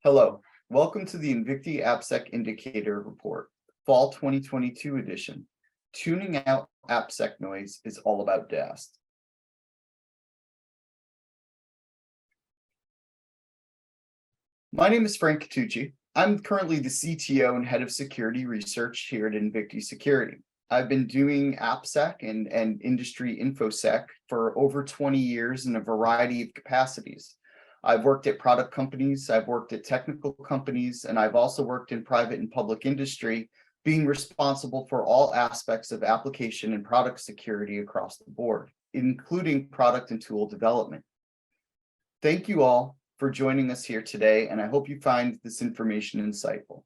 Hello, welcome to the Invicti AppSec Indicator Report, Fall 2022 edition. Tuning out AppSec noise is all about DAST. My name is Frank Catucci. I'm currently the CTO and head of security research here at Invicti Security. I've been doing AppSec and industry InfoSec for over 20 years in a variety of capacities. I've worked at product companies, I've worked at technical companies, and I've also worked in private and public industry, being responsible for all aspects of application and product security across the board, including product and tool development. Thank you all for joining us here today, and I hope you find this information insightful.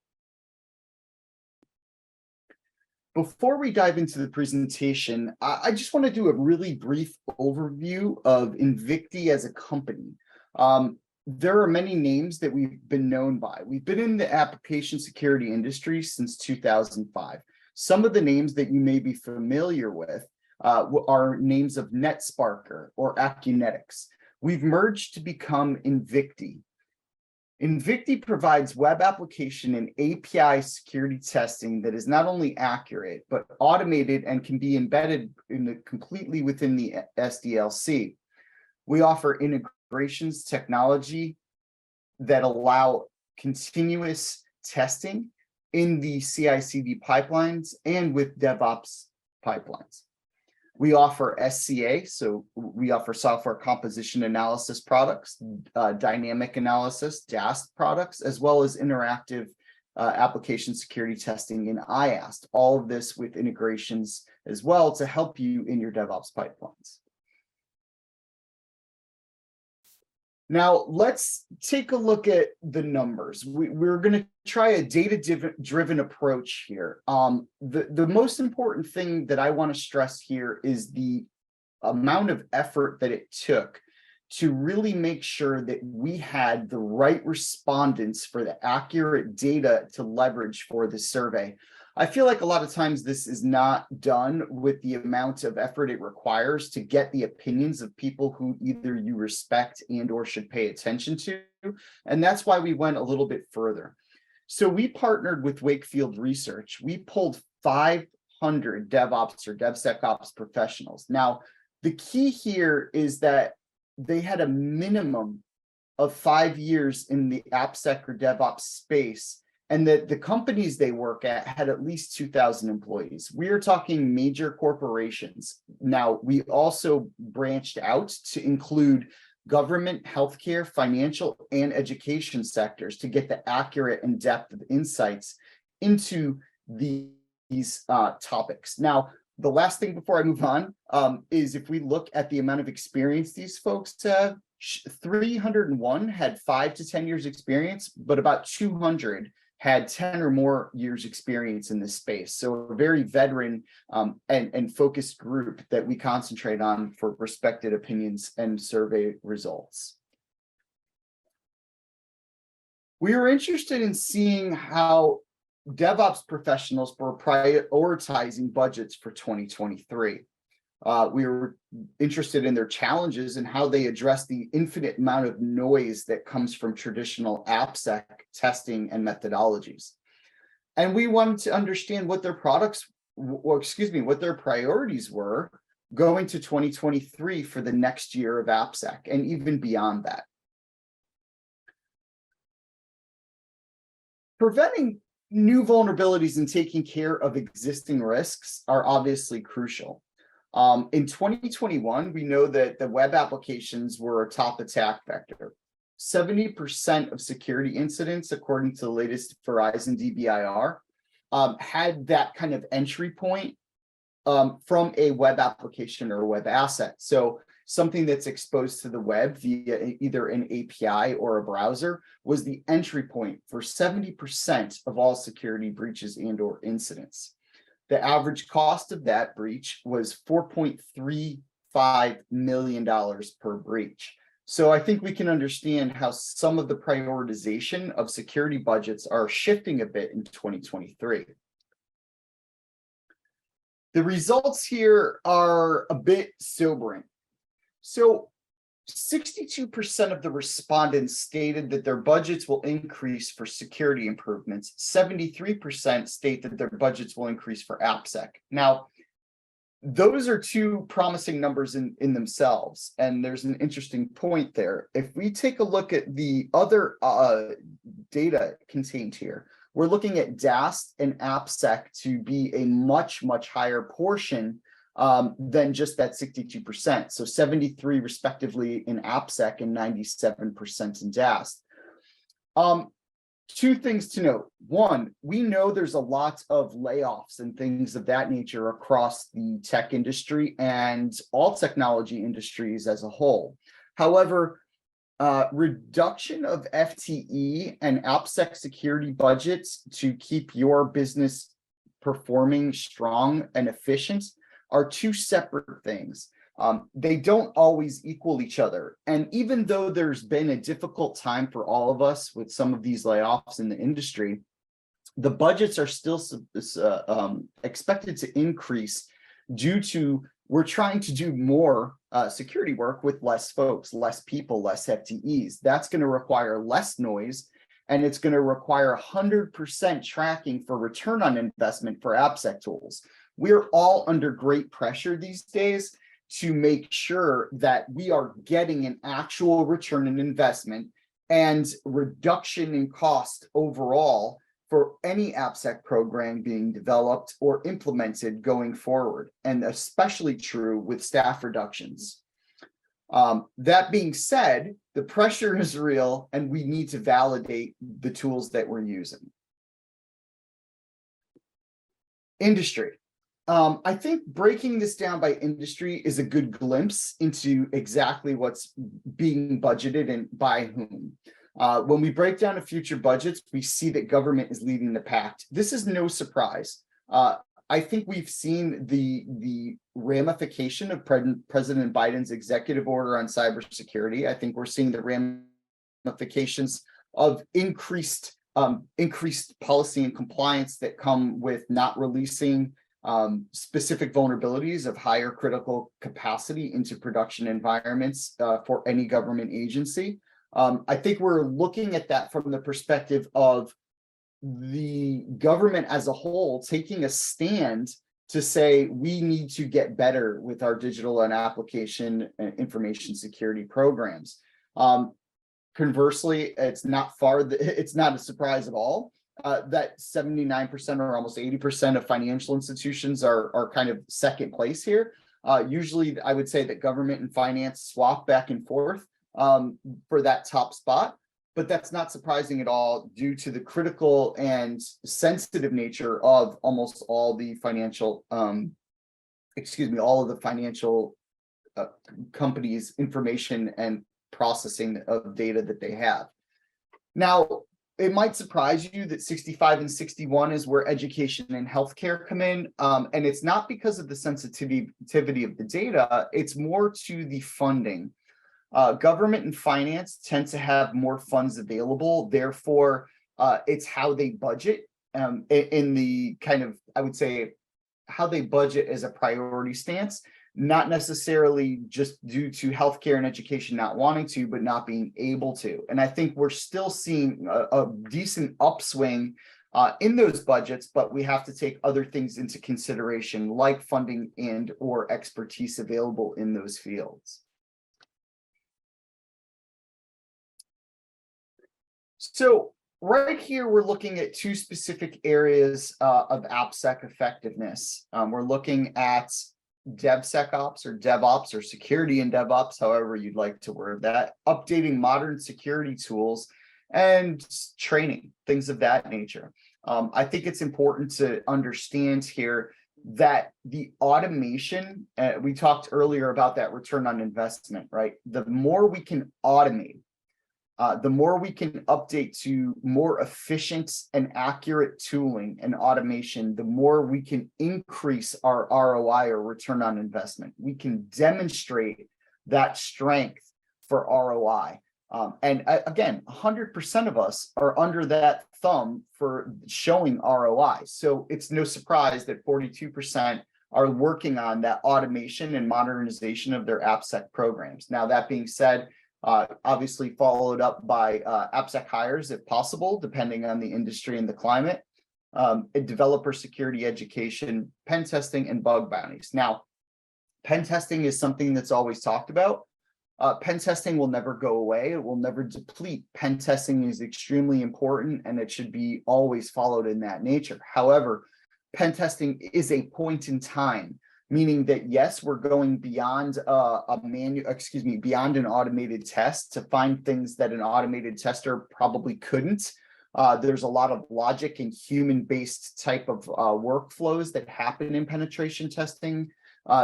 Before we dive into the presentation, I just want to do a really brief overview of Invicti as a company. There are many names that we've been known by. We've been in the application security industry since 2005. Some of the names that you may be familiar with are names of NetSparker or Acunetics. We've merged to become Invicti. Invicti provides web application and API security testing that is not only accurate, but automated and can be embedded completely within the SDLC. We offer integrations technology that allow continuous testing in the CI/CD pipelines and with DevOps pipelines. We offer SCA, so we offer software composition analysis products, dynamic analysis, DAST products, as well as interactive application security testing in IAST. All of this with integrations as well to help you in your DevOps pipelines. Now, let's take a look at the numbers. We're going to try a data-driven approach here. The most important thing that I want to stress here is the amount of effort that it took to really make sure that we had the right respondents for the accurate data to leverage for the survey. I feel like a lot of times this is not done with the amount of effort it requires to get the opinions of people who either you respect and or should pay attention to. And that's why we went a little bit further. So we partnered with Wakefield Research. We pulled 500 DevOps or DevSecOps professionals. Now, the key here is that they had a minimum of 5 years in the AppSec or DevOps space, and that the companies they work at had at least 2,000 employees. We are talking major corporations. Now, we also branched out to include government, healthcare, financial, and education sectors to get the accurate and depth of insights into these topics. Now, the last thing before I move on is if we look at the amount of experience these folks have, 301 had 5 to 10 years experience, but about 200 had 10 or more years experience in this space. So a very veteran and focused group that we concentrate on for respected opinions and survey results. We were interested in seeing how DevOps professionals were prioritizing budgets for 2023. We were interested in their challenges and how they address the infinite amount of noise that comes from traditional AppSec testing and methodologies. And we wanted to understand what their what their priorities were going to 2023 for the next year of AppSec and even beyond that. Preventing new vulnerabilities and taking care of existing risks are obviously crucial. In 2021, we know that the web applications were a top attack vector. 70% of security incidents, according to the latest Verizon DBIR, had that kind of entry point from a web application or a web asset. So something that's exposed to the web via either an API or a browser was the entry point for 70% of all security breaches and or incidents. The average cost of that breach was $4.35 million per breach. So I think we can understand how some of the prioritization of security budgets are shifting a bit in 2023. The results here are a bit sobering. So 62% of the respondents stated that their budgets will increase for security improvements. 73% state that their budgets will increase for AppSec. Now, those are two promising numbers in themselves, and there's an interesting point there. If we take a look at the other data contained here, we're looking at DAST and AppSec to be a much, much higher portion than just that 62%. So 73 respectively in AppSec and 97% in DAST. Two things to note. One, we know there's a lot of layoffs and things of that nature across the tech industry and all technology industries as a whole. However, reduction of FTE and AppSec security budgets to keep your business performing strong and efficient are two separate things. They don't always equal each other. And even though there's been a difficult time for all of us with some of these layoffs in the industry, the budgets are still expected to increase due to we're trying to do more security work with less folks, less people, less FTEs. That's going to require less noise, and it's going to require 100% tracking for return on investment for AppSec tools. We're all under great pressure these days to make sure that we are getting an actual return on investment and reduction in cost overall for any AppSec program being developed or implemented going forward, and especially true with staff reductions. That being said, the pressure is real and we need to validate the tools that we're using. Industry. I think breaking this down by industry is a good glimpse into exactly what's being budgeted and by whom. When we break down to future budgets, we see that government is leading the pack. This is no surprise. I think we've seen the ramification of President Biden's executive order on cybersecurity. I think we're seeing the ramifications of increased policy and compliance that come with not releasing specific vulnerabilities of higher critical capacity into production environments for any government agency. I think we're looking at that from the perspective of the government as a whole taking a stand to say we need to get better with our digital and application and information security programs. Conversely, it's not a surprise at all that 79% or almost 80% of financial institutions are kind of second place here. Usually, I would say that government and finance swap back and forth for that top spot, but that's not surprising at all due to the critical and sensitive nature of almost all the financial, all of the financial companies' information and processing of data that they have. Now, it might surprise you that 65 and 61 is where education and healthcare come in. And it's not because of the sensitivity of the data, it's more to the funding. Government and finance tend to have more funds available. Therefore, it's how they budget in the kind of, I would say, how they budget as a priority stance, not necessarily just due to healthcare and education not wanting to, but not being able to. And I think we're still seeing a decent upswing in those budgets, but we have to take other things into consideration, like funding and or expertise available in those fields. So right here, we're looking at two specific areas of AppSec effectiveness. We're looking at DevSecOps or DevOps or security in DevOps, however you'd like to word that, updating modern security tools and training, things of that nature. I think it's important to understand here that the automation, we talked earlier about that return on investment, right? The more we can automate, the more we can update to more efficient and accurate tooling and automation, the more we can increase our ROI or return on investment. We can demonstrate that strength for ROI. And again, 100% of us are under that thumb for showing ROI. So it's no surprise that 42% are working on that automation and modernization of their AppSec programs. Now, that being said, obviously followed up by AppSec hires if possible, depending on the industry and the climate, developer security education, pen testing, and bug bounties. Now, pen testing is something that's always talked about. Pen testing will never go away. It will never deplete. Pen testing is extremely important and it should be always followed in that nature. However, pen testing is a point in time, meaning that yes, we're going beyond beyond an automated test to find things that an automated tester probably couldn't. There's a lot of logic and human-based type of workflows that happen in penetration testing.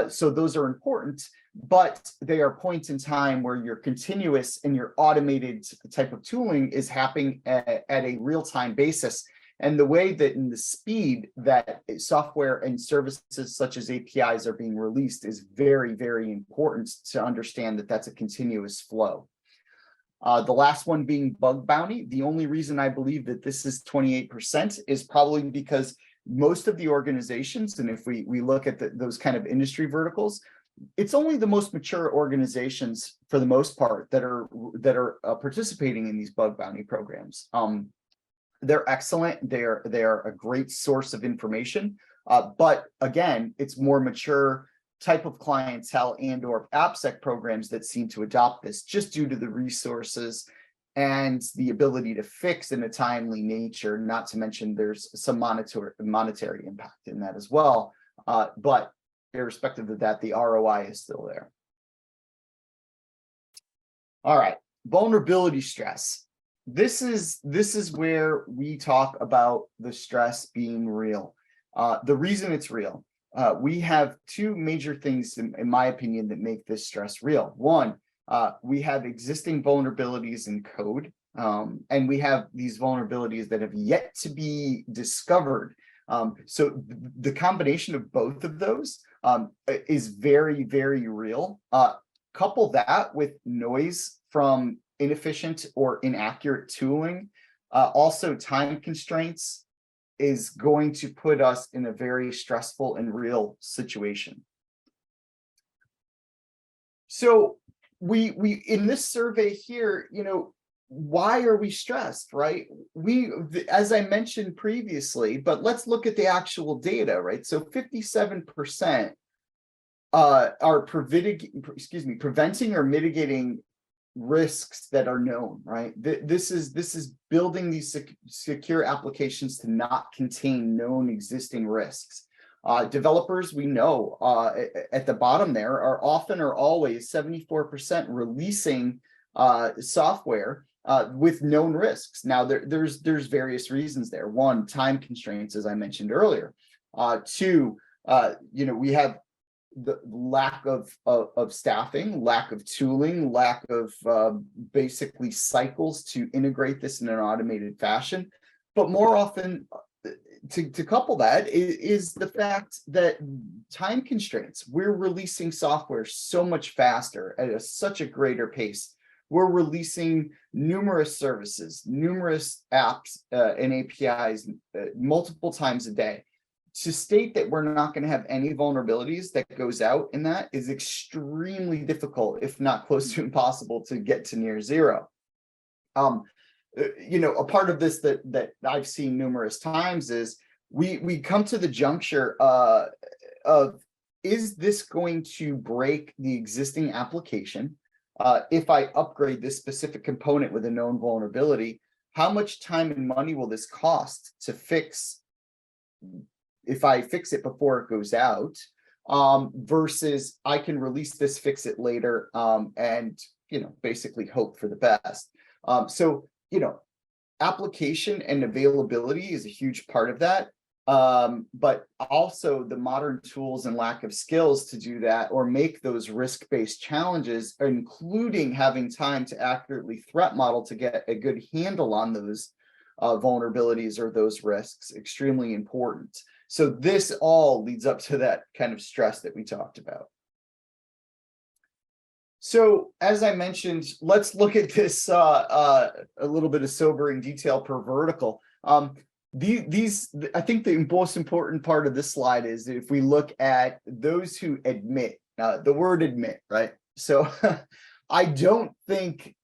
So those are important, but they are points in time where your continuous and your automated type of tooling is happening at a real-time basis. And the way that in the speed that software and services such as APIs are being released is very, very important to understand that that's a continuous flow. The last one being bug bounty. The only reason I believe that this is 28% is probably because most of the organizations, and if we look at those kind of industry verticals, it's only the most mature organizations for the most part that are participating in these bug bounty programs. They're excellent. They are a great source of information. But again, it's more mature type of clientele and or AppSec programs that seem to adopt this just due to the resources and the ability to fix in a timely nature, not to mention there's some monetary impact in that as well. But irrespective of that, the ROI is still there. All right, vulnerability stress. This is where we talk about the stress being real. The reason it's real, we have two major things, in my opinion, that make this stress real. One, we have existing vulnerabilities in code, and we have these vulnerabilities that have yet to be discovered. So the combination of both of those is very, very real. Couple that with noise from inefficient or inaccurate tooling, also time constraints is going to put us in a very stressful and real situation. So we in this survey here, why are we stressed, right? As I mentioned previously, but let's look at the actual data, right? So 57% are preventing or mitigating risks that are known, right? This is building these secure applications to not contain known existing risks. Developers, we know at the bottom there, are often or always 74% releasing software with known risks. Now there's various reasons there. One, time constraints, as I mentioned earlier. Two, we have the lack of staffing, lack of tooling, lack of basically cycles to integrate this in an automated fashion. But more often, to couple that is the fact that time constraints. We're releasing software so much faster at such a greater pace. We're releasing numerous services, numerous apps and APIs multiple times a day. To state that we're not going to have any vulnerabilities that goes out in that is extremely difficult, if not close to impossible, to get to near zero. A part of this that I've seen numerous times is we come to the juncture of, is this going to break the existing application? If I upgrade this specific component with a known vulnerability, how much time and money will this cost to fix if I fix it before it goes out, versus I can release this, fix it later, and basically hope for the best. So application and availability is a huge part of that, but also the modern tools and lack of skills to do that or make those risk-based challenges, including having time to accurately threat model to get a good handle on those vulnerabilities or those risks, extremely important. So this all leads up to that kind of stress that we talked about. So as I mentioned, let's look at this a little bit of sobering detail per vertical. I think the most important part of this slide is if we look at those who admit, the word admit, right? So I don't think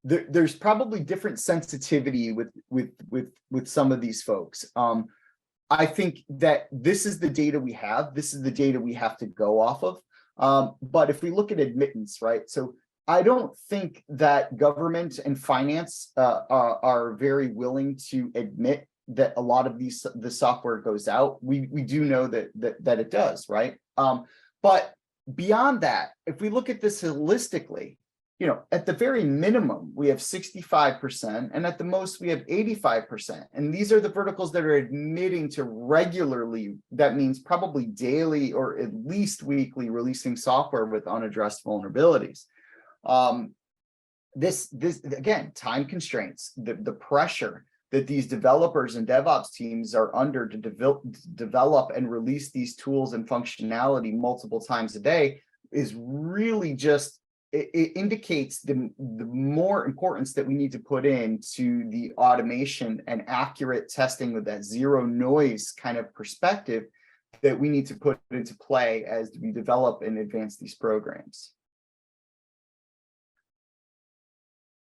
there's probably different sensitivity with some of these folks. I think that this is the data we have. This is the data we have to go off of. But if we look at admittance, right? So I don't think that government and finance are very willing to admit that a lot of the software goes out. We do know that it does, right? But beyond that, if we look at this holistically, at the very minimum, we have 65%, and at the most, we have 85%. And these are the verticals that are admitting to regularly, that means probably daily or at least weekly, releasing software with unaddressed vulnerabilities. This again, time constraints, the pressure that these developers and DevOps teams are under to develop and release these tools and functionality multiple times a day is really just, it indicates the more importance that we need to put into the automation and accurate testing with that zero noise kind of perspective that we need to put into play as we develop and advance these programs.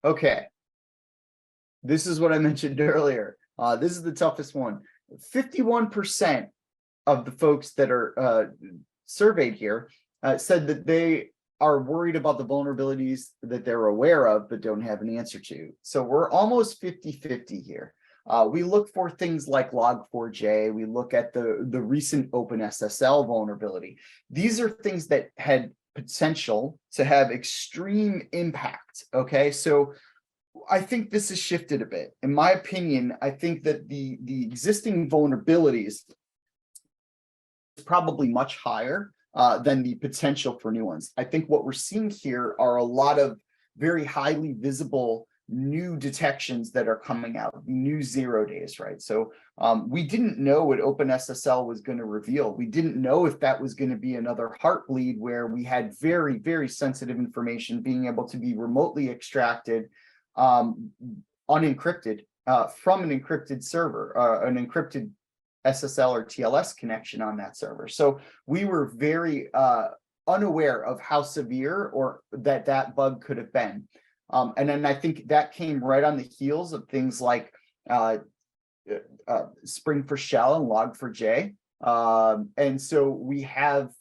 Okay, this is what I mentioned earlier. This is the toughest one. 51% of the folks that are surveyed here said that they are worried about the vulnerabilities that they're aware of but don't have an answer to. So we're almost 50-50 here. We look for things like Log4j. We look at the recent OpenSSL vulnerability. These are things that had potential to have extreme impact. Okay, so I think this has shifted a bit. In my opinion, I think that the existing vulnerabilities is probably much higher than the potential for new ones. I think what we're seeing here are a lot of very highly visible new detections that are coming out, new 0 days, right? So we didn't know what OpenSSL was going to reveal. We didn't know if that was going to be another Heartbleed where we had very, very sensitive information being able to be remotely extracted, unencrypted from an encrypted server, an encrypted SSL or TLS connection on that server. So we were very unaware of how severe or that bug could have been. And then I think that came right on the heels of things like Spring for Shell and Log4j. And so we have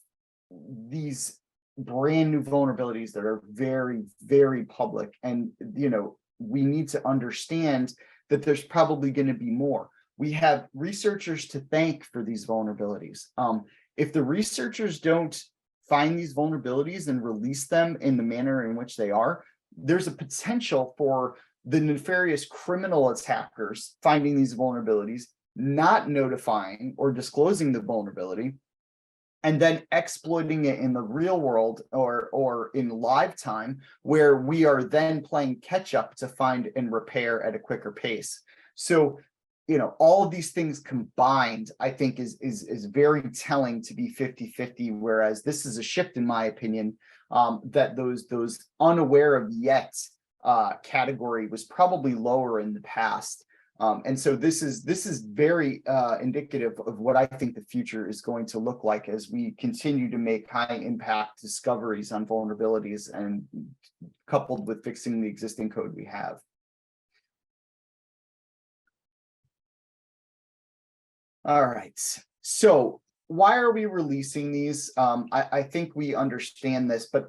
these brand new vulnerabilities that are very, very public. And, we need to understand that there's probably going to be more. We have researchers to thank for these vulnerabilities. If the researchers don't find these vulnerabilities and release them in the manner in which they are, there's a potential for the nefarious criminal attackers finding these vulnerabilities, not notifying or disclosing the vulnerability, and then exploiting it in the real world or in live time, where we are then playing catch up to find and repair at a quicker pace. So, all of these things combined, I think is very telling to be 50-50, whereas this is a shift, in my opinion, that those unaware of yet category was probably lower in the past. And so this is very indicative of what I think the future is going to look like as we continue to make high impact discoveries on vulnerabilities and coupled with fixing the existing code we have. All right, so why are we releasing these? I think we understand this, but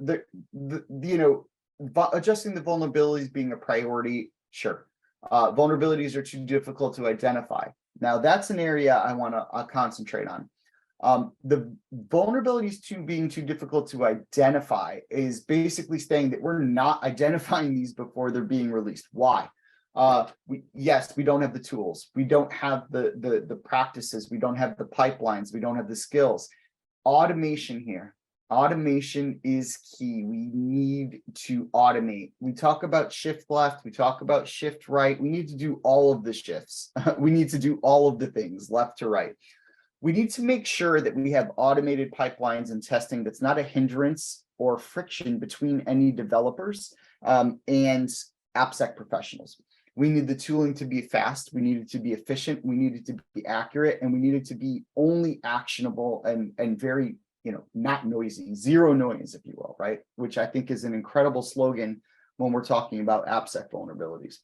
adjusting the vulnerabilities being a priority, sure. Vulnerabilities are too difficult to identify. Now that's an area I want to concentrate on. The vulnerabilities being too difficult to identify is basically saying that we're not identifying these before they're being released. Why? Yes, we don't have the tools. We don't have the practices. We don't have the pipelines. We don't have the skills. Automation here. Automation is key. We need to automate. We talk about shift left. We talk about shift right. We need to do all of the shifts. We need to do all of the things left to right. We need to make sure that we have automated pipelines and testing that's not a hindrance or friction between any developers and AppSec professionals. We need the tooling to be fast, we need it to be efficient, we need it to be accurate, and we need it to be only actionable and very, not noisy, zero noise, if you will, right? Which I think is an incredible slogan when we're talking about AppSec vulnerabilities.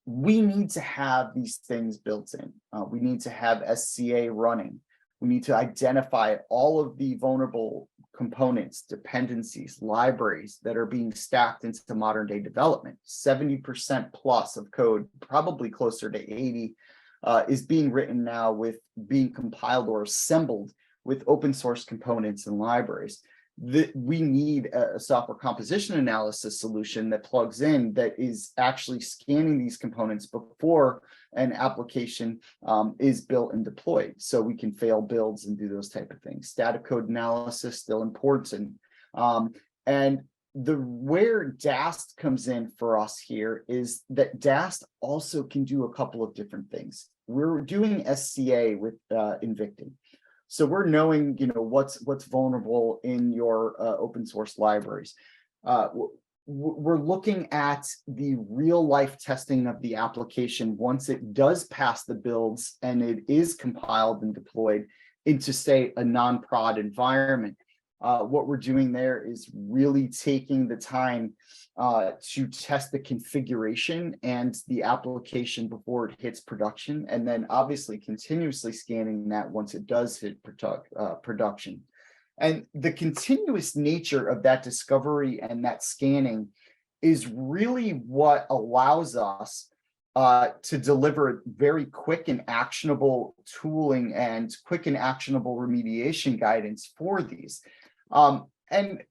We need to have these things built in. We need to have SCA running. We need to identify all of the vulnerable components, dependencies, libraries that are being stacked into modern day development. 70% plus of code, probably closer to 80, is being written now with being compiled or assembled with open source components and libraries. We need a software composition analysis solution that plugs in, that is actually scanning these components before an application is built and deployed, so we can fail builds and do those type of things. Static code analysis still important, and where DAST comes in for us here is that DAST also can do a couple of different things. We're doing SCA with Invicti. So we're knowing, what's vulnerable in your open source libraries. We're looking at the real life testing of the application once it does pass the builds and it is compiled and deployed into, say, a non-prod environment. What we're doing there is really taking the time to test the configuration and the application before it hits production, and then obviously continuously scanning that once it does hit production. And the continuous nature of that discovery and that scanning is really what allows us to deliver very quick and actionable tooling and quick and actionable remediation guidance for these. And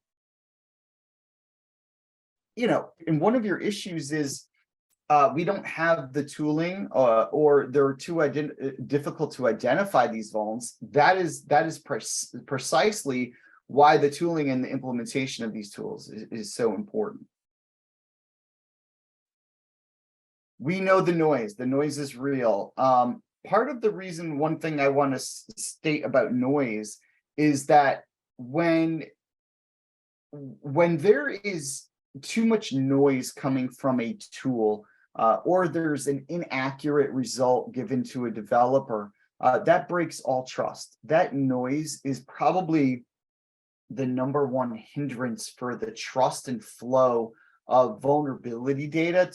and one of your issues is we don't have the tooling, or they're too difficult to identify these vulns. That is precisely why the tooling and the implementation of these tools is so important. We know the noise. The noise is real. Part of the reason, one thing I want to state about noise is that when there is too much noise coming from a tool, or there's an inaccurate result given to a developer, that breaks all trust. That noise is probably the number one hindrance for the trust and flow of vulnerability data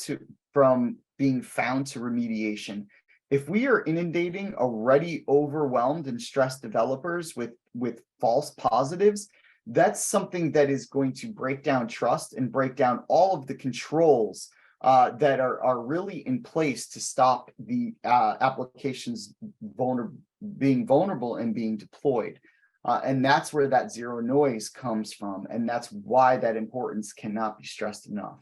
from being found to remediation. If we are inundating already overwhelmed and stressed developers with false positives, that's something that is going to break down trust and break down all of the controls that are really in place to stop the applications being vulnerable and being deployed. And that's where that zero noise comes from. And that's why that importance cannot be stressed enough.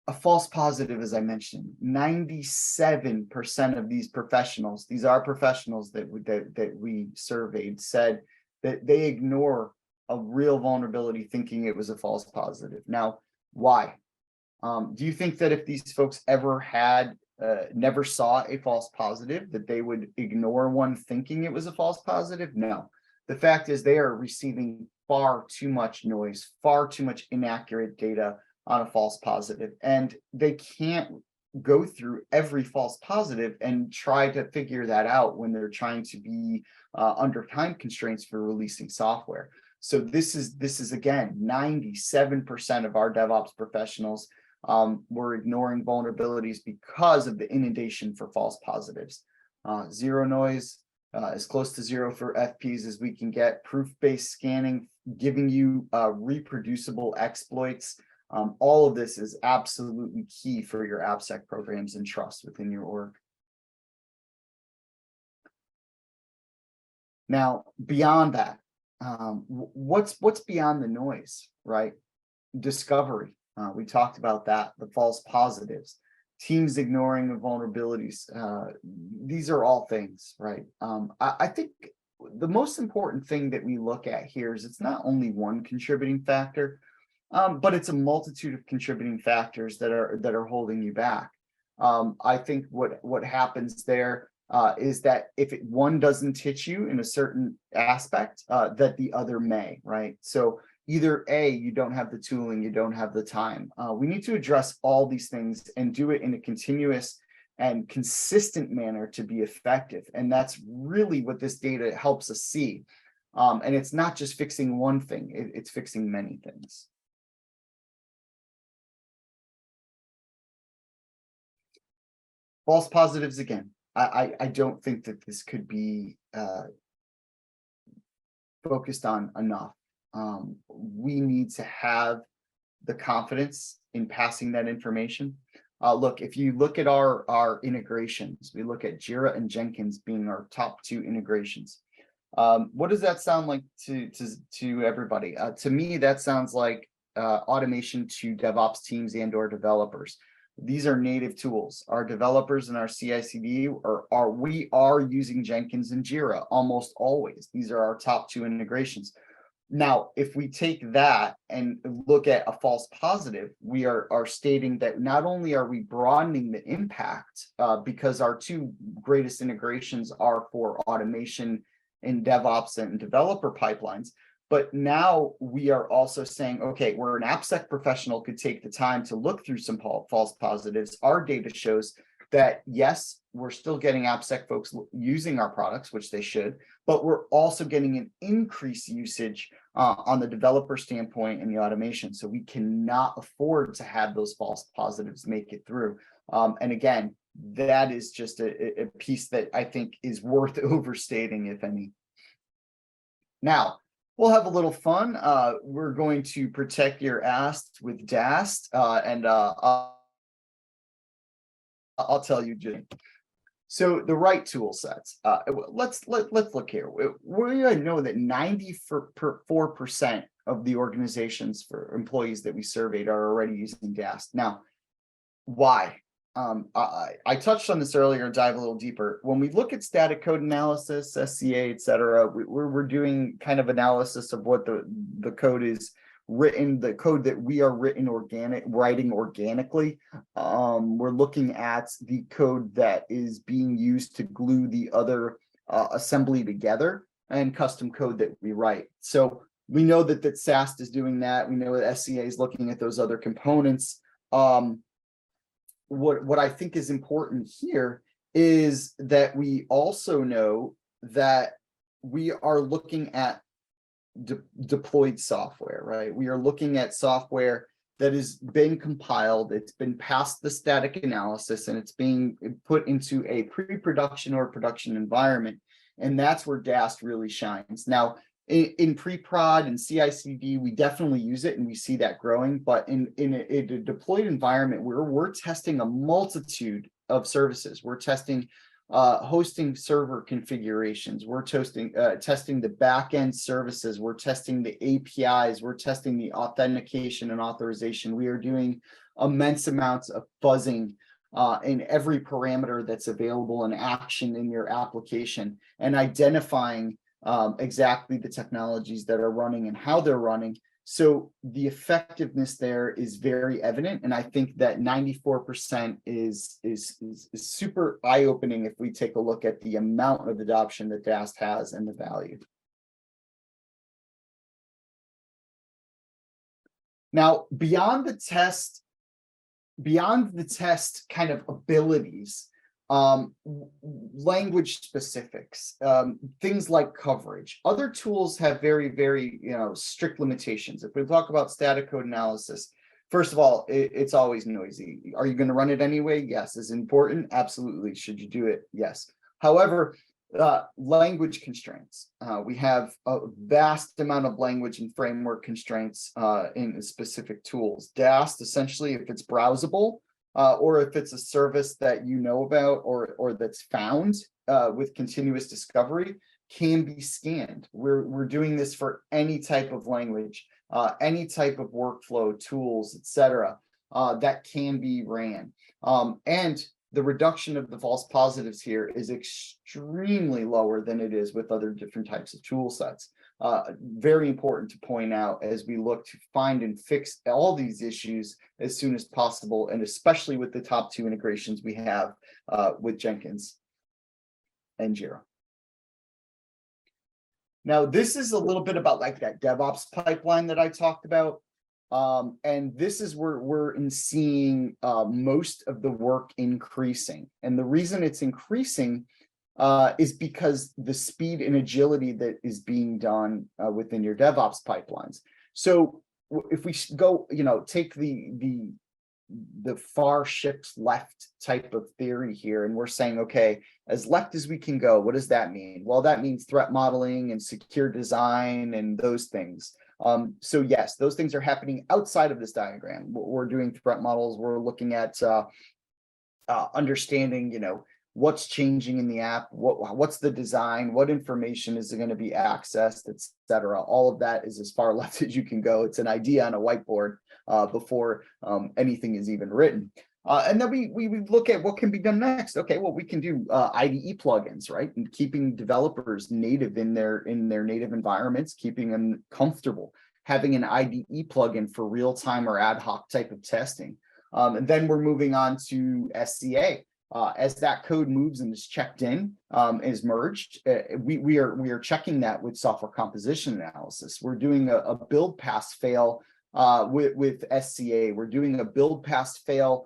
A false positive, as I mentioned, 97% of these professionals, these are professionals that we surveyed, said that they ignore a real vulnerability thinking it was a false positive. Now, why? Do you think that if these folks ever never saw a false positive, that they would ignore one thinking it was a false positive? No. The fact is they are receiving far too much noise, far too much inaccurate data on a false positive, and they can't go through every false positive and try to figure that out when they're trying to be under time constraints for releasing software. So this is again, 97% of our DevOps professionals were ignoring vulnerabilities because of the inundation for false positives. Zero noise, as close to zero for FPs as we can get, proof-based scanning, giving you reproducible exploits. All of this is absolutely key for your AppSec programs and trust within your org. Now, beyond that, what's beyond the noise, right? Discovery. We talked about that, the false positives, teams ignoring the vulnerabilities. These are all things, right? I think the most important thing that we look at here is it's not only one contributing factor, but it's a multitude of contributing factors that are holding you back. I think what happens there is that if one doesn't hit you in a certain aspect, that the other may, right? So either A, you don't have the tooling, you don't have the time. We need to address all these things and do it in a continuous and consistent manner to be effective. And that's really what this data helps us see. And it's not just fixing one thing, it's fixing many things. False positives again. I don't think that this could be focused on enough. We need to have the confidence in passing that information. Look, if you look at our integrations, we look at Jira and Jenkins being our top two integrations. What does that sound like to everybody? To me, that sounds like automation to DevOps teams and/or developers. These are native tools. Our developers and our CI/CD we are using Jenkins and Jira almost always. These are our top two integrations. Now, if we take that and look at a false positive, we are stating that not only are we broadening the impact because our two greatest integrations are for automation in DevOps and developer pipelines, but now we are also saying, okay, where an AppSec professional could take the time to look through some false positives, our data shows that yes, we're still getting AppSec folks using our products, which they should, but we're also getting an increased usage on the developer standpoint and the automation. So we cannot afford to have those false positives make it through. And again, that is just a piece that I think is worth overstating, if any. Now, we'll have a little fun. We're going to protect your AST with DAST, and I'll tell you, Jim. So the right tool sets. Let's look here. We know that 94% of the organizations for employees that we surveyed are already using DAST. Now, why? I touched on this earlier, dive a little deeper. When we look at static code analysis, SCA, et cetera, we're doing kind of analysis of what the code is written, the code that we are writing organically. We're looking at the code that is being used to glue the other assembly together and custom code that we write. So we know that SAST is doing that. We know that SCA is looking at those other components. What I think is important here is that we also know that we are looking at deployed software, right? We are looking at software that has been compiled, it's been past the static analysis, and it's being put into a pre-production or production environment. And that's where DAST really shines. Now, in pre-prod and CI/CD, we definitely use it and we see that growing, but in a deployed environment where we're testing a multitude of services, we're testing hosting server configurations, we're testing the backend services, we're testing the APIs, we're testing the authentication and authorization. We are doing immense amounts of fuzzing in every parameter that's available in action in your application, and identifying exactly the technologies that are running and how they're running. So the effectiveness there is very evident, and I think that 94% is super eye-opening if we take a look at the amount of adoption that DAST has and the value. Now, beyond the test kind of abilities, language specifics, things like coverage. Other tools have very, very strict limitations. If we talk about static code analysis, first of all, it's always noisy. Are you going to run it anyway? Yes. Is it important? Absolutely. Should you do it? Yes. However, language constraints. We have a vast amount of language and framework constraints in specific tools. DAST, essentially, if it's browsable, or if it's a service that you know about or that's found with continuous discovery, can be scanned. We're doing this for any type of language, any type of workflow, tools, etc. That can be ran. And the reduction of the false positives here is extremely lower than it is with other different types of tool sets. Very important to point out as we look to find and fix all these issues as soon as possible, and especially with the top two integrations we have with Jenkins and Jira. Now, this is a little bit about like that DevOps pipeline that I talked about. And this is where we're seeing most of the work increasing. And the reason it's increasing is because the speed and agility that is being done within your DevOps pipelines. So if we go, take the far shift left type of theory here, and we're saying, okay, as left as we can go, what does that mean? Well, that means threat modeling and secure design and those things. So yes, those things are happening outside of this diagram. We're doing threat models. We're looking at understanding, what's changing in the app, what's the design, what information is going to be accessed, etc. All of that is as far left as you can go. It's an idea on a whiteboard before anything is even written. And then we look at what can be done next. Okay, well, we can do IDE plugins, right? And keeping developers native in their native environments, keeping them comfortable, having an IDE plugin for real-time or ad hoc type of testing. And then we're moving on to SCA. As that code moves and is checked in, is merged, we are checking that with software composition analysis. We're doing a build pass fail with SCA. We're doing a build pass fail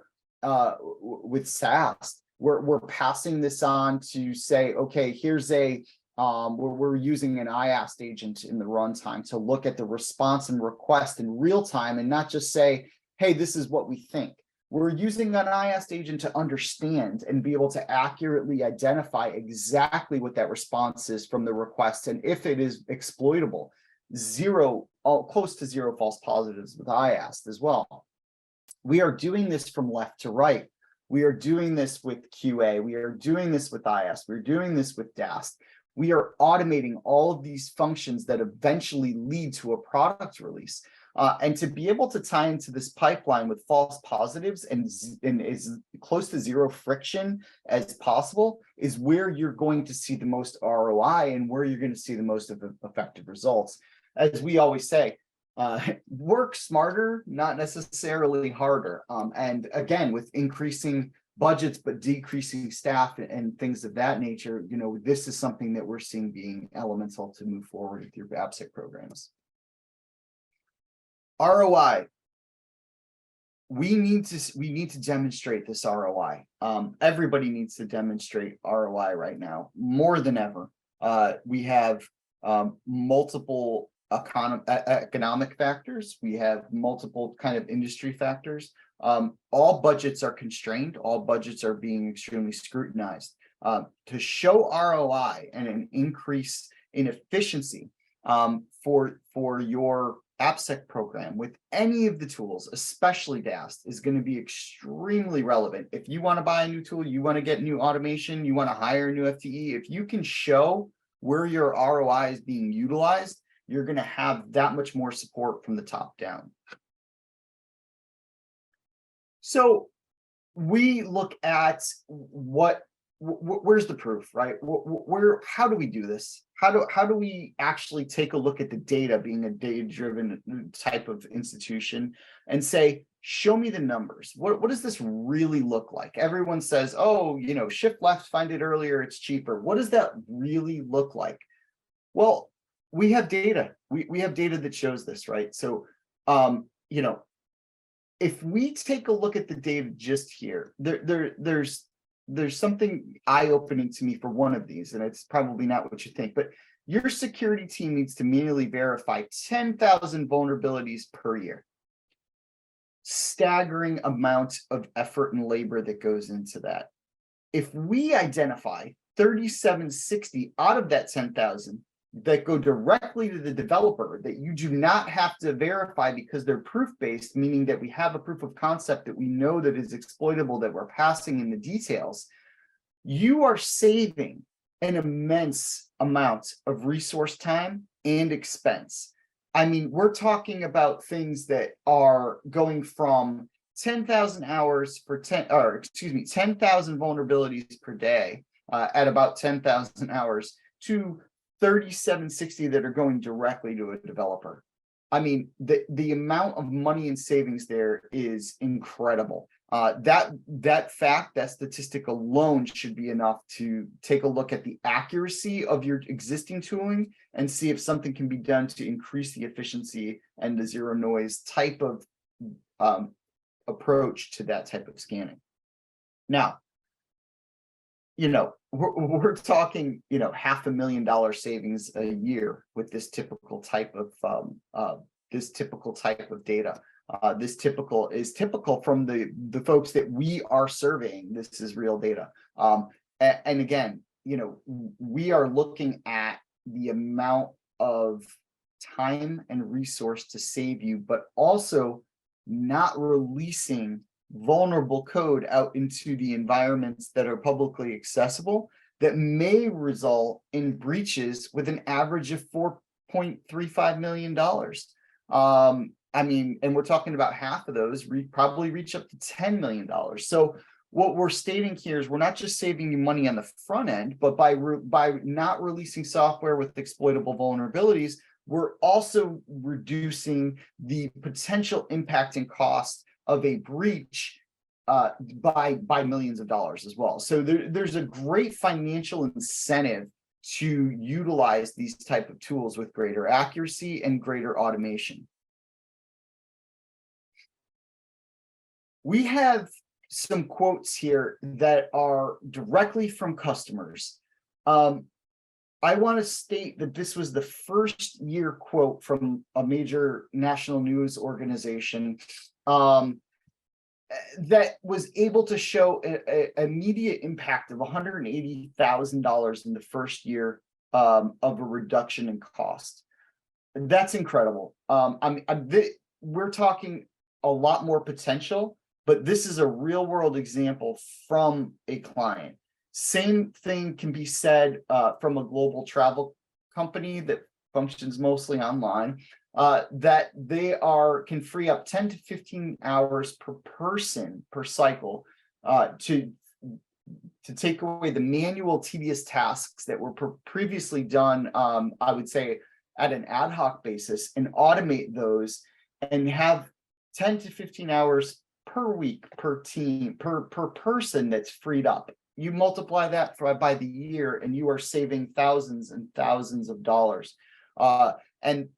with SAST. We're passing this on to say, okay, here's we're using an IAST agent in the runtime to look at the response and request in real time and not just say, hey, this is what we think. We're using an IAST agent to understand and be able to accurately identify exactly what that response is from the request. And if it is exploitable, close to zero false positives with IAST as well. We are doing this from left to right. We are doing this with QA. We are doing this with IAST. We're doing this with DAST. We are automating all of these functions that eventually lead to a product release. And to be able to tie into this pipeline with false positives and as close to zero friction as possible is where you're going to see the most ROI and where you're going to see the most effective results. As we always say, work smarter, not necessarily harder. And again, with increasing budgets but decreasing staff and things of that nature, this is something that we're seeing being elemental to move forward with your AppSec programs. ROI. We need to demonstrate this ROI. Everybody needs to demonstrate ROI right now more than ever. We have multiple economic factors. We have multiple kind of industry factors. All budgets are constrained. All budgets are being extremely scrutinized. To show ROI and an increase in efficiency for your AppSec program with any of the tools, especially DAST, is going to be extremely relevant. If you want to buy a new tool, you want to get new automation, you want to hire a new FTE, if you can show where your ROI is being utilized, you're going to have that much more support from the top down. So we look at where's the proof, right? How do we do this? How do we actually take a look at the data, being a data-driven type of institution, and say, show me the numbers. What does this really look like? Everyone says, oh, shift left, find it earlier, it's cheaper. What does that really look like? Well, we have data. We have data that shows this, right? So, if we take a look at the data just here, there's something eye-opening to me for one of these, and it's probably not what you think, but your security team needs to manually verify 10,000 vulnerabilities per year. Staggering amount of effort and labor that goes into that. If we identify 3760 out of that 10,000 that go directly to the developer that you do not have to verify because they're proof-based, meaning that we have a proof of concept that we know that is exploitable, that we're passing in the details, you are saving an immense amount of resource time and expense. I mean, we're talking about things that are going from 10,000 hours for 10,000 vulnerabilities per day at about 10,000 hours to 3760 that are going directly to a developer. I mean, the amount of money and savings there is incredible. That fact, that statistic alone should be enough to take a look at the accuracy of your existing tooling and see if something can be done to increase the efficiency and the zero noise type of approach to that type of scanning. Now, we're talking, $500,000 savings a year with this typical type of data. This is typical from the folks that we are surveying. This is real data. And again, we are looking at the amount of time and resource to save you, but also not releasing vulnerable code out into the environments that are publicly accessible that may result in breaches with an average of $4.35 million. I mean, and we're talking about half of those probably reach up to $10 million. So what we're stating here is we're not just saving you money on the front end, but by not releasing software with exploitable vulnerabilities, we're also reducing the potential impact and cost of a breach by millions of dollars as well. So there's a great financial incentive to utilize these type of tools with greater accuracy and greater automation. We have some quotes here that are directly from customers. I want to state that this was the first year quote from a major national news organization that was able to show an immediate impact of $180,000 in the first year of a reduction in cost. That's incredible. We're talking a lot more potential, but this is a real world example from a client. Same thing can be said from a global travel company that functions mostly online, that they can free up 10 to 15 hours per person per cycle to take away the manual tedious tasks that were previously done, I would say, at an ad hoc basis, and automate those and have 10 to 15 hours per week, per team, per person that's freed up. You multiply that by the year and you are saving thousands and thousands of dollars. And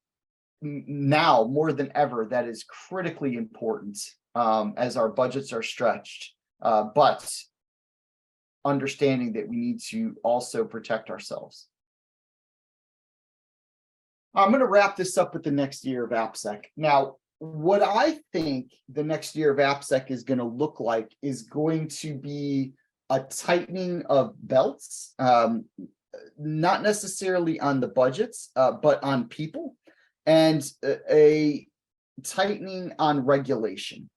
now more than ever, that is critically important as our budgets are stretched, but understanding that we need to also protect ourselves. I'm going to wrap this up with the next year of AppSec. Now, what I think the next year of AppSec is going to look like is going to be a tightening of belts, not necessarily on the budgets, but on people, and a tightening on regulation.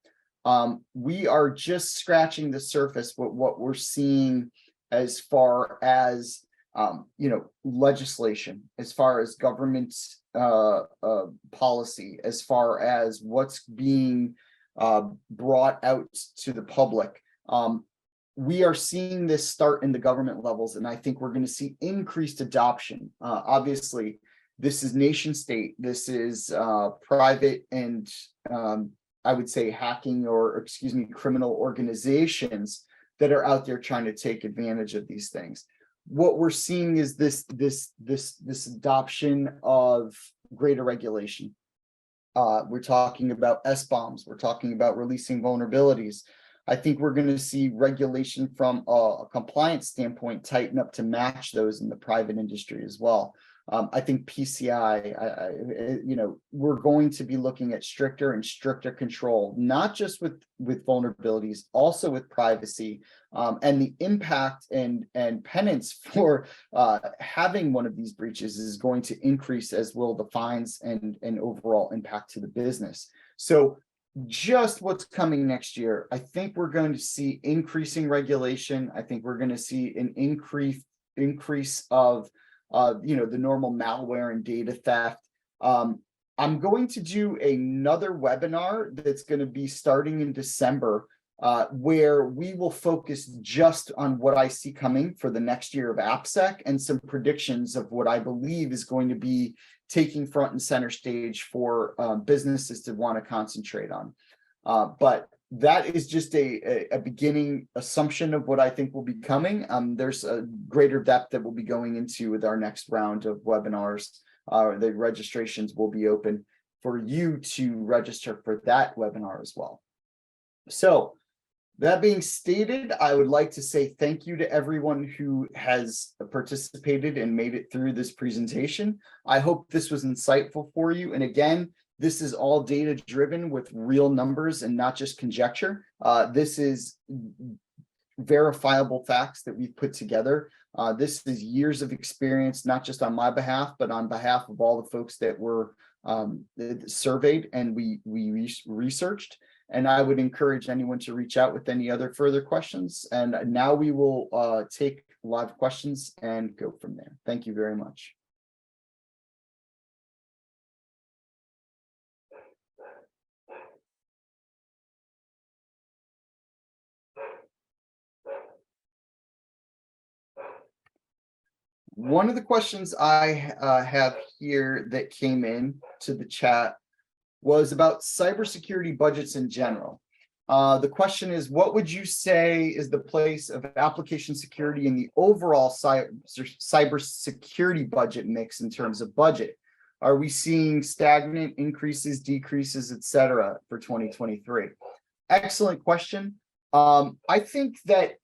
We are just scratching the surface with what we're seeing as far as legislation, as far as government policy, as far as what's being brought out to the public. We are seeing this start in the government levels, and I think we're going to see increased adoption. Obviously, this is nation state, this is private and I would say criminal organizations that are out there trying to take advantage of these things. What we're seeing is this adoption of greater regulation. We're talking about SBOMs. We're talking about releasing vulnerabilities. I think we're going to see regulation from a compliance standpoint tighten up to match those in the private industry as well. I think PCI, we're going to be looking at stricter and stricter control, not just with vulnerabilities, also with privacy, and the impact and penance for having one of these breaches is going to increase, as will the fines and overall impact to the business. So just what's coming next year, I think we're going to see increasing regulation. I think we're going to see an increase of the normal malware and data theft. I'm going to do another webinar that's going to be starting in December where we will focus just on what I see coming for the next year of AppSec and some predictions of what I believe is going to be taking front and center stage for businesses to want to concentrate on. But that is just a beginning assumption of what I think will be coming. There's a greater depth that we'll be going into with our next round of webinars. The registrations will be open for you to register for that webinar as well. So that being stated, I would like to say thank you to everyone who has participated and made it through this presentation. I hope this was insightful for you. And again, this is all data driven with real numbers and not just conjecture. This is verifiable facts that we've put together. This is years of experience, not just on my behalf, but on behalf of all the folks that were surveyed and we researched. And I would encourage anyone to reach out with any other further questions. And now we will take live questions and go from there. Thank you very much. One of the questions I have here that came in to the chat was about cybersecurity budgets in general. The question is, what would you say is the place of application security in the overall cybersecurity budget mix in terms of budget? Are we seeing stagnant increases, decreases, et cetera, for 2023? Excellent question. I think that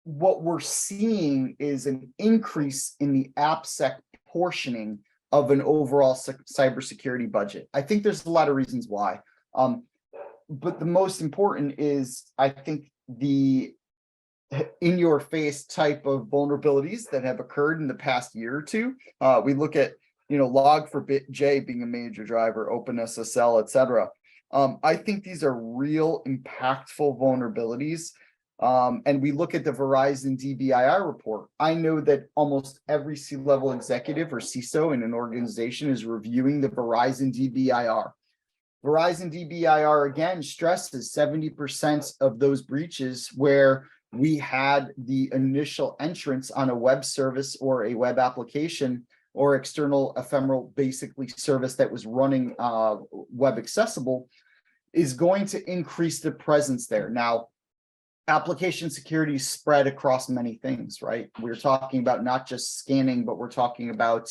what we're seeing is an increase in the AppSec portioning of an overall cybersecurity budget. I think there's a lot of reasons why. But the most important is, I think, the in-your-face type of vulnerabilities that have occurred in the past year or two. We look at, Log4j being a major driver, OpenSSL, et cetera. I think these are real impactful vulnerabilities. And we look at the Verizon DBIR report. I know that almost every C-level executive or CISO in an organization is reviewing the Verizon DBIR. Verizon DBIR, again, stresses 70% of those breaches where we had the initial entrance on a web service or a web application or external ephemeral, basically, service that was running web accessible, is going to increase the presence there. Now, application security is spread across many things, right? We're talking about not just scanning, but we're talking about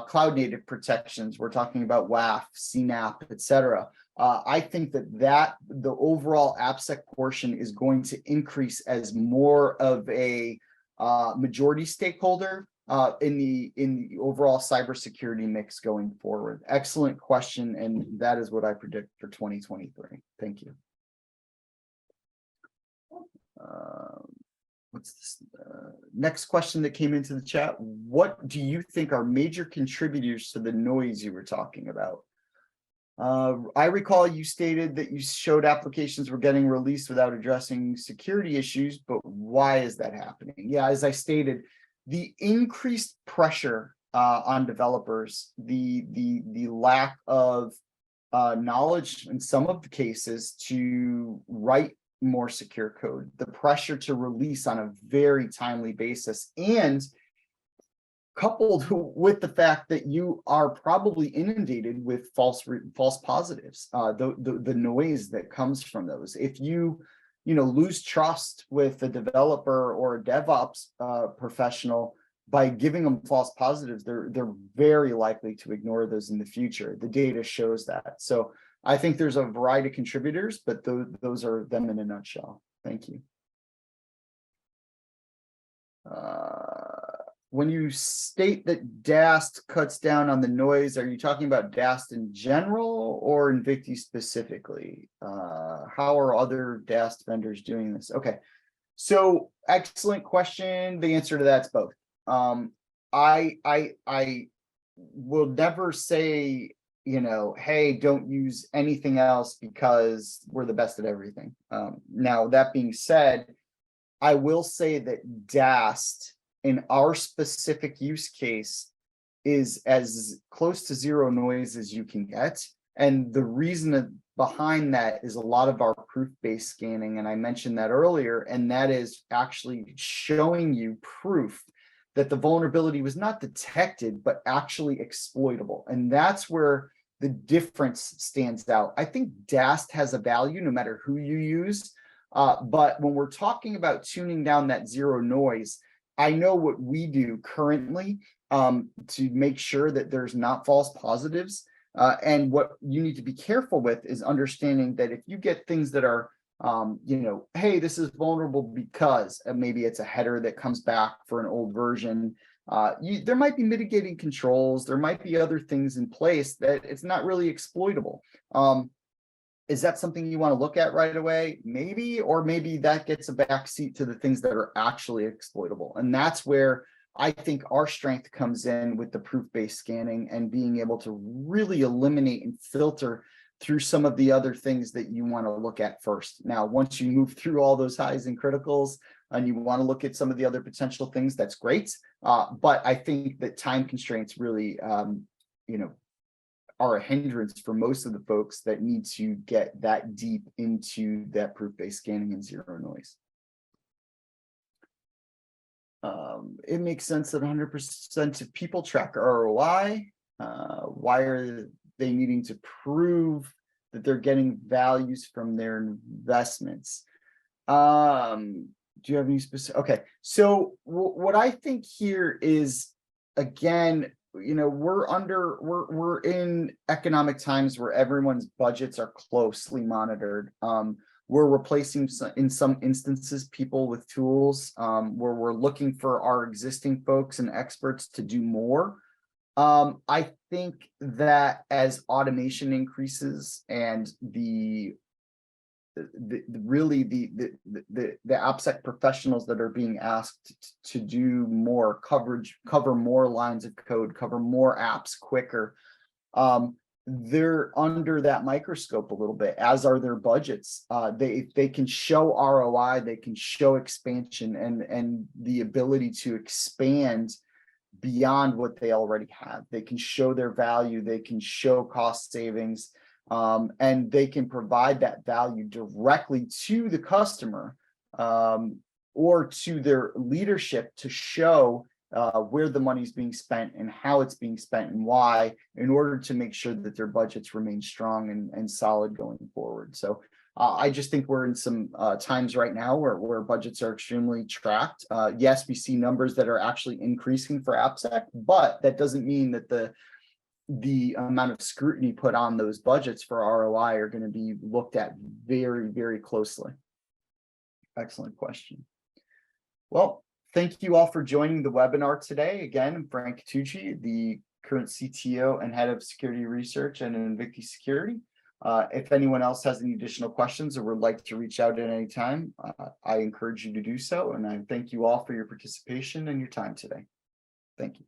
cloud native protections. We're talking about WAF, CNAP, et cetera. I think that the overall AppSec portion is going to increase as more of a majority stakeholder in the overall cybersecurity mix going forward. Excellent question, and that is what I predict for 2023. Thank you. What's this? Next question that came into the chat. What do you think are major contributors to the noise you were talking about? I recall you stated that you showed applications were getting released without addressing security issues, but why is that happening? Yeah, as I stated, the increased pressure on developers, the lack of knowledge in some of the cases to write more secure code, the pressure to release on a very timely basis, and coupled with the fact that you are probably inundated with false positives, the noise that comes from those. If you lose trust with a developer or a DevOps professional by giving them false positives, they're very likely to ignore those in the future. The data shows that. So I think there's a variety of contributors, but those are them in a nutshell. Thank you. When you state that DAST cuts down on the noise, are you talking about DAST in general or Invicti specifically? How are other DAST vendors doing this? Okay, so excellent question. The answer to that's both. I will never say, hey, don't use anything else because we're the best at everything. Now, that being said, I will say that DAST in our specific use case is as close to zero noise as you can get. And the reason behind that is a lot of our proof-based scanning, and I mentioned that earlier, and that is actually showing you proof that the vulnerability was not detected, but actually exploitable. And that's where the difference stands out. I think DAST has a value no matter who you use, but when we're talking about tuning down that zero noise, I know what we do currently to make sure that there's not false positives. And what you need to be careful with is understanding that if you get things that are, hey, this is vulnerable because maybe it's a header that comes back for an old version. There might be mitigating controls. There might be other things in place that it's not really exploitable. Is that something you want to look at right away? Maybe, or maybe that gets a backseat to the things that are actually exploitable. And that's where I think our strength comes in with the proof-based scanning and being able to really eliminate and filter through some of the other things that you want to look at first. Now, once you move through all those highs and criticals and you want to look at some of the other potential things, that's great. But I think that time constraints really, are a hindrance for most of the folks that need to get that deep into that proof-based scanning and zero noise. It makes sense that 100% of people track ROI. Why are they needing to prove that they're getting values from their investments? Do you have any specific? Okay, so what I think here is, again, we're in economic times where everyone's budgets are closely monitored. We're replacing, in some instances, people with tools where we're looking for our existing folks and experts to do more. I think that as automation increases and the AppSec professionals that are being asked to do more coverage, cover more lines of code, cover more apps quicker, they're under that microscope a little bit, as are their budgets. They can show ROI, they can show expansion and the ability to expand beyond what they already have. They can show their value, they can show cost savings, and they can provide that value directly to the customer or to their leadership to show where the money is being spent and how it's being spent and why, in order to make sure that their budgets remain strong and solid going forward. So I just think we're in some times right now where budgets are extremely tracked. Yes, we see numbers that are actually increasing for AppSec, but that doesn't mean that the amount of scrutiny put on those budgets for ROI are going to be looked at very, very closely. Excellent question. Well, thank you all for joining the webinar today. Again, I'm Frank Catucci, the current CTO and head of security research at Invicti Security. If anyone else has any additional questions or would like to reach out at any time, I encourage you to do so. And I thank you all for your participation and your time today. Thank you.